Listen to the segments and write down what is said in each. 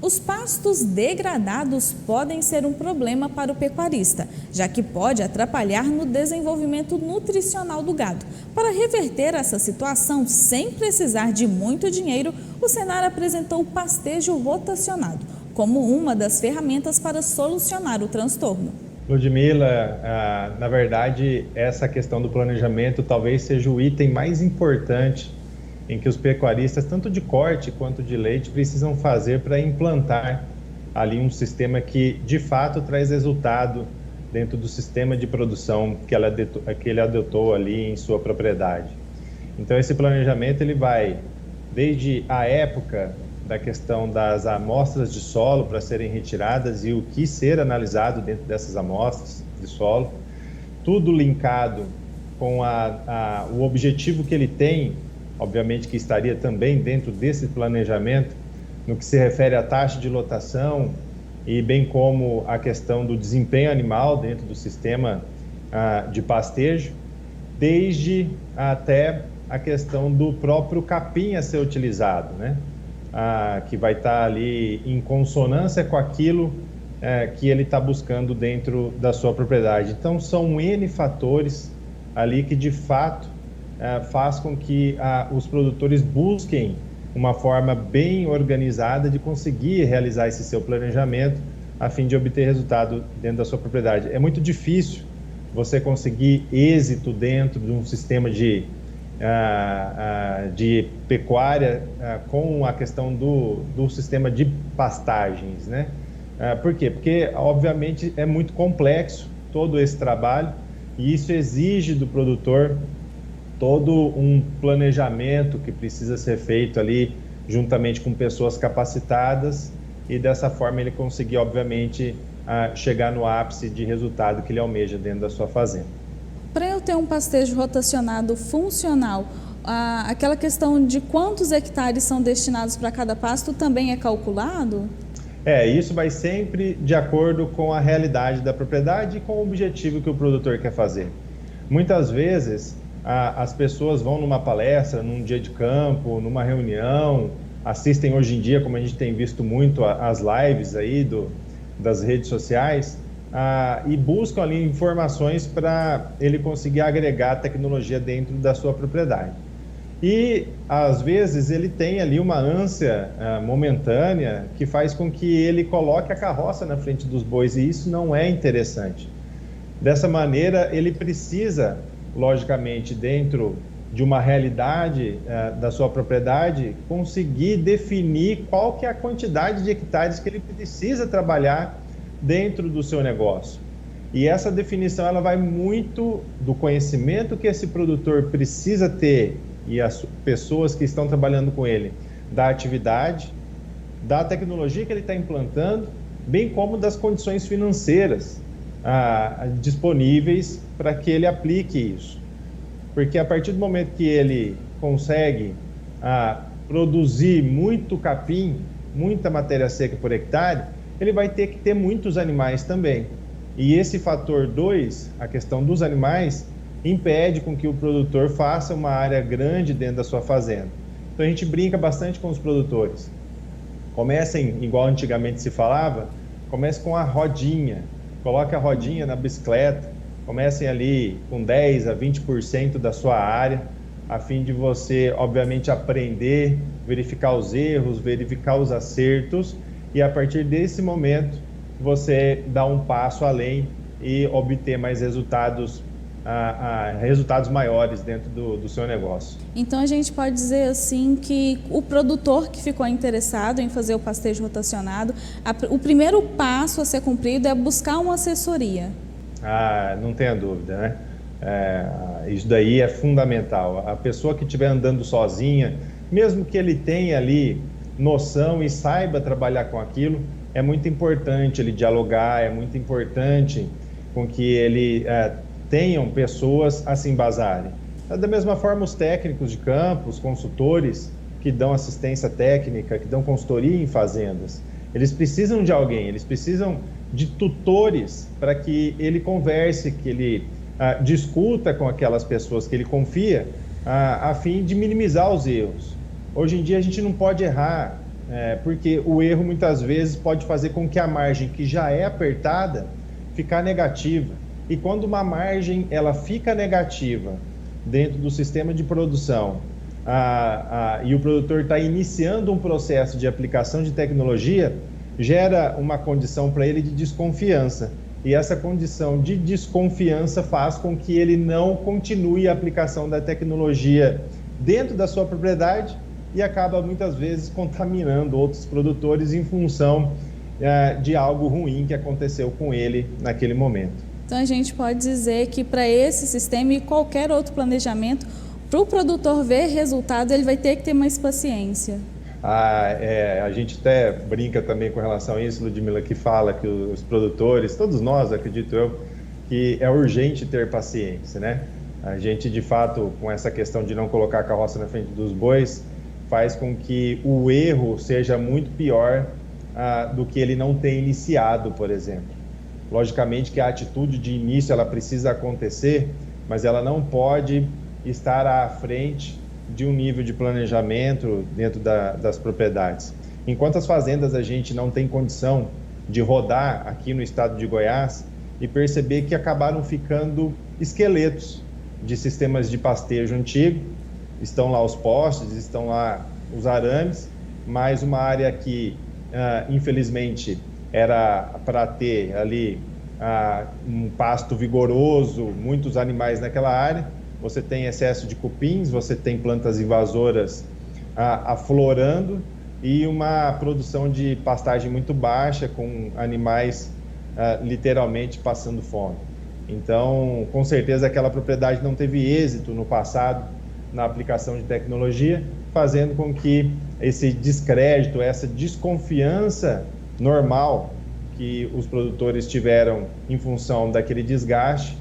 Os pastos degradados podem ser um problema para o pecuarista, já que pode atrapalhar no desenvolvimento nutricional do gado. Para reverter essa situação sem precisar de muito dinheiro, o Senar apresentou o pastejo rotacionado como uma das ferramentas para solucionar o transtorno. Ludmila, na verdade, essa questão do planejamento talvez seja o item mais importante em que os pecuaristas, tanto de corte quanto de leite, precisam fazer para implantar ali um sistema que, de fato, traz resultado dentro do sistema de produção que ele adotou ali em sua propriedade. Então, esse planejamento ele vai desde a época da questão das amostras de solo para serem retiradas e o que ser analisado dentro dessas amostras de solo, tudo linkado com o objetivo que ele tem, obviamente que estaria também dentro desse planejamento, no que se refere à taxa de lotação e bem como a questão do desempenho animal dentro do sistema de pastejo, desde até a questão do próprio capim a ser utilizado, né? Que vai estar ali em consonância com aquilo que ele está buscando dentro da sua propriedade. Então, são N fatores ali que, de fato, faz com que os produtores busquem uma forma bem organizada de conseguir realizar esse seu planejamento a fim de obter resultado dentro da sua propriedade. É muito difícil você conseguir êxito dentro de um sistema de pecuária com a questão do sistema de pastagens, né? Por quê? Porque, obviamente, é muito complexo todo esse trabalho e isso exige do produtor todo um planejamento que precisa ser feito ali juntamente com pessoas capacitadas e dessa forma ele conseguir, obviamente, chegar no ápice de resultado que ele almeja dentro da sua fazenda. Para eu ter um pastejo rotacionado funcional, aquela questão de quantos hectares são destinados para cada pasto também é calculado? Isso vai sempre de acordo com a realidade da propriedade e com o objetivo que o produtor quer fazer. Muitas vezes as pessoas vão numa palestra, num dia de campo, numa reunião, assistem hoje em dia, como a gente tem visto muito, as lives aí das redes sociais, e buscam ali informações para ele conseguir agregar tecnologia dentro da sua propriedade. E, às vezes, ele tem ali uma ânsia momentânea que faz com que ele coloque a carroça na frente dos bois, e isso não é interessante. Dessa maneira, ele precisa, logicamente, dentro de uma realidade da sua propriedade, conseguir definir qual que é a quantidade de hectares que ele precisa trabalhar dentro do seu negócio. E essa definição ela vai muito do conhecimento que esse produtor precisa ter e as pessoas que estão trabalhando com ele, da atividade, da tecnologia que ele está implantando, bem como das condições financeiras disponíveis para que ele aplique isso. Porque a partir do momento que ele consegue produzir muito capim, muita matéria seca por hectare, ele vai ter que ter muitos animais também. E esse fator 2, a questão dos animais, impede com que o produtor faça uma área grande dentro da sua fazenda. Então a gente brinca bastante com os produtores. Comecem, igual antigamente se falava, comece com a rodinha. Coloque a rodinha na bicicleta, comecem ali com 10 a 20% da sua área, a fim de você, obviamente, aprender, verificar os erros, verificar os acertos, e a partir desse momento você dá um passo além e obter mais resultados, resultados maiores dentro do seu negócio. Então a gente pode dizer assim que o produtor que ficou interessado em fazer o pastejo rotacionado, o primeiro passo a ser cumprido é buscar uma assessoria. Não tenha dúvida, né? Isso daí é fundamental. A pessoa que estiver andando sozinha, mesmo que ele tenha ali noção e saiba trabalhar com aquilo, é muito importante ele dialogar, é muito importante com que ele tenham pessoas a se embasarem. Da mesma forma, os técnicos de campo, os consultores que dão assistência técnica, que dão consultoria em fazendas, eles precisam de alguém, eles precisam de tutores para que ele converse, que ele discuta com aquelas pessoas que ele confia, a fim de minimizar os erros. Hoje em dia a gente não pode errar porque o erro muitas vezes pode fazer com que a margem que já é apertada ficar negativa. E quando uma margem ela fica negativa dentro do sistema de produção e o produtor está iniciando um processo de aplicação de tecnologia, gera uma condição para ele de desconfiança. E essa condição de desconfiança faz com que ele não continue a aplicação da tecnologia dentro da sua propriedade e acaba muitas vezes contaminando outros produtores em função de algo ruim que aconteceu com ele naquele momento. Então a gente pode dizer que para esse sistema e qualquer outro planejamento, para o produtor ver resultado, ele vai ter que ter mais paciência. A gente até brinca também com relação a isso, Ludmila, que fala que os produtores, todos nós, acredito eu, que é urgente ter paciência, né? A gente, de fato, com essa questão de não colocar a carroça na frente dos bois, faz com que o erro seja muito pior do que ele não ter iniciado, por exemplo. Logicamente que a atitude de início ela precisa acontecer, mas ela não pode estar à frente de um nível de planejamento dentro das propriedades. Enquanto as fazendas a gente não tem condição de rodar aqui no estado de Goiás e perceber que acabaram ficando esqueletos de sistemas de pastejo antigo, estão lá os postes, estão lá os arames, mas uma área que infelizmente era para ter ali um pasto vigoroso, muitos animais naquela área. Você tem excesso de cupins, você tem plantas invasoras aflorando e uma produção de pastagem muito baixa, com animais literalmente passando fome. Então, com certeza, aquela propriedade não teve êxito no passado na aplicação de tecnologia, fazendo com que esse descrédito, essa desconfiança normal que os produtores tiveram em função daquele desgaste,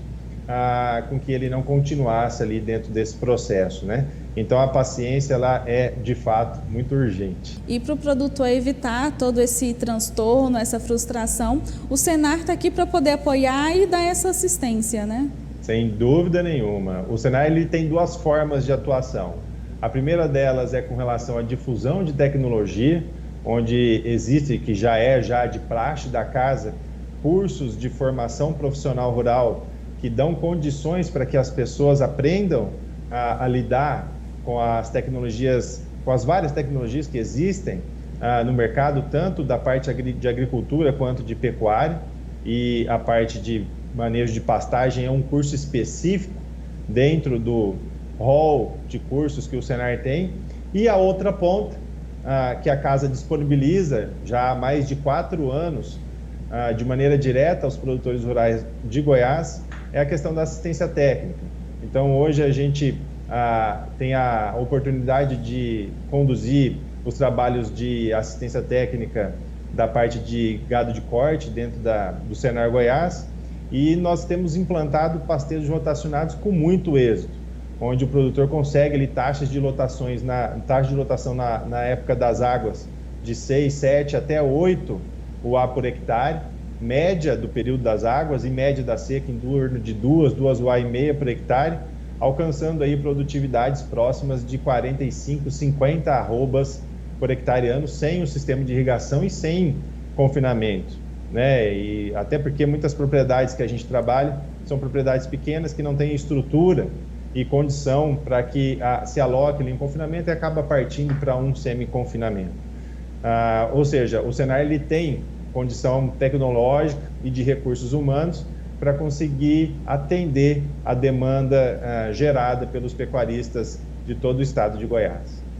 com que ele não continuasse ali dentro desse processo, né? Então a paciência ela é de fato muito urgente. E para o produtor evitar todo esse transtorno, essa frustração, o Senar está aqui para poder apoiar e dar essa assistência, né? Sem dúvida nenhuma. O Senar ele tem duas formas de atuação. A primeira delas é com relação à difusão de tecnologia, onde existe, que já é de praxe da casa, cursos de formação profissional rural que dão condições para que as pessoas aprendam a lidar com as tecnologias, com as várias tecnologias que existem no mercado, tanto da parte de agricultura quanto de pecuária, e a parte de manejo de pastagem é um curso específico dentro do hall de cursos que o Senar tem. E a outra ponta, que a casa disponibiliza já há mais de 4 anos, de maneira direta aos produtores rurais de Goiás, é a questão da assistência técnica. Então, hoje a gente tem a oportunidade de conduzir os trabalhos de assistência técnica da parte de gado de corte dentro do Senar Goiás, e nós temos implantado pastejos rotacionados com muito êxito, onde o produtor consegue ali, taxa de lotação na época das águas de 6, 7 até 8 UA por hectare, média do período das águas e média da seca em torno de 2 UA e meia por hectare, alcançando aí produtividades próximas de 45, 50 arrobas por hectare ano, sem o sistema de irrigação e sem confinamento, né? E até porque muitas propriedades que a gente trabalha são propriedades pequenas que não têm estrutura e condição para que se aloque em confinamento e acaba partindo para um semi-confinamento. Ou seja, o Senar ele tem condição tecnológica e de recursos humanos para conseguir atender a demanda gerada pelos pecuaristas de todo o estado de Goiás.